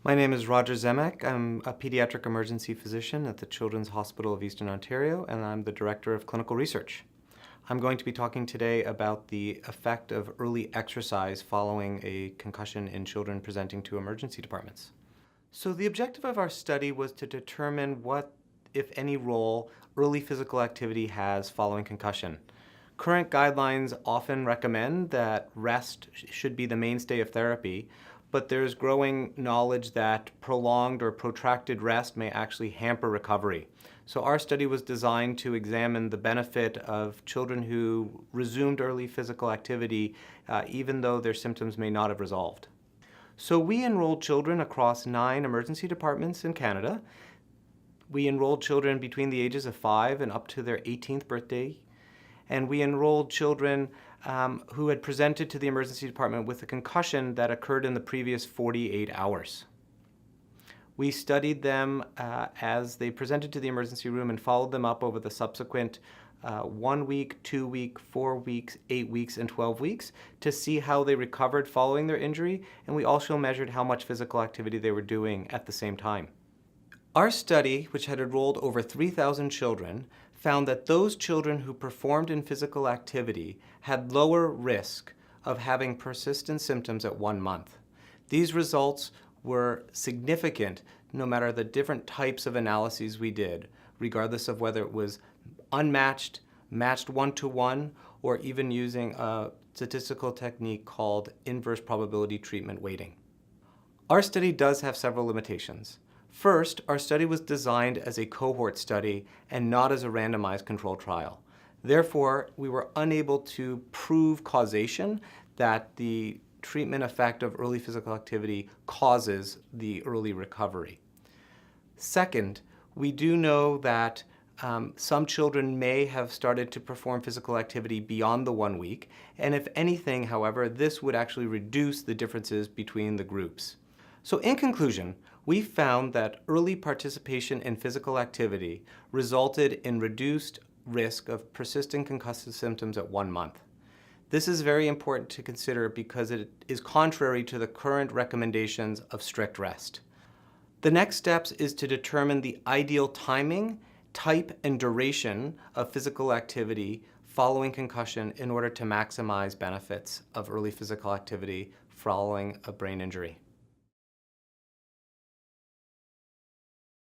My name is Roger Zemek. I'm a pediatric emergency physician at the Children's Hospital of Eastern Ontario, and I'm the Director of Clinical Research. I'm going to be talking today about the effect of early exercise following a concussion in children presenting to emergency departments. So the objective of our study was to determine what, if any, role early physical activity has following concussion. Current guidelines often recommend that rest should be the mainstay of therapy, but there's growing knowledge that prolonged or protracted rest may actually hamper recovery. So our study was designed to examine the benefit of children who resumed early physical activity even though their symptoms may not have resolved. So we enrolled children across 9 emergency departments in Canada. We enrolled children between the ages of 5 and up to their 18th birthday. And we enrolled children who had presented to the emergency department with a concussion that occurred in the previous 48 hours. We studied them as they presented to the emergency room and followed them up over the subsequent 1 week, 2 week, 4 weeks, 8 weeks, and 12 weeks to see how they recovered following their injury, and we also measured how much physical activity they were doing at the same time. Our study, which had enrolled over 3,000 children, found that those children who performed in physical activity had lower risk of having persistent symptoms at 1 month. These results were significant no matter the different types of analyses we did, regardless of whether it was unmatched, matched one-to-one, or even using a statistical technique called inverse probability treatment weighting. Our study does have several limitations. First, our study was designed as a cohort study and not as a randomized controlled trial. Therefore, we were unable to prove causation, that the treatment effect of early physical activity causes the early recovery. Second, we do know that some children may have started to perform physical activity beyond the 1 week, and if anything, however, this would actually reduce the differences between the groups. So in conclusion, we found that early participation in physical activity resulted in reduced risk of persistent concussive symptoms at 1 month. This is very important to consider because it is contrary to the current recommendations of strict rest. The next steps is to determine the ideal timing, type, and duration of physical activity following concussion in order to maximize benefits of early physical activity following a brain injury.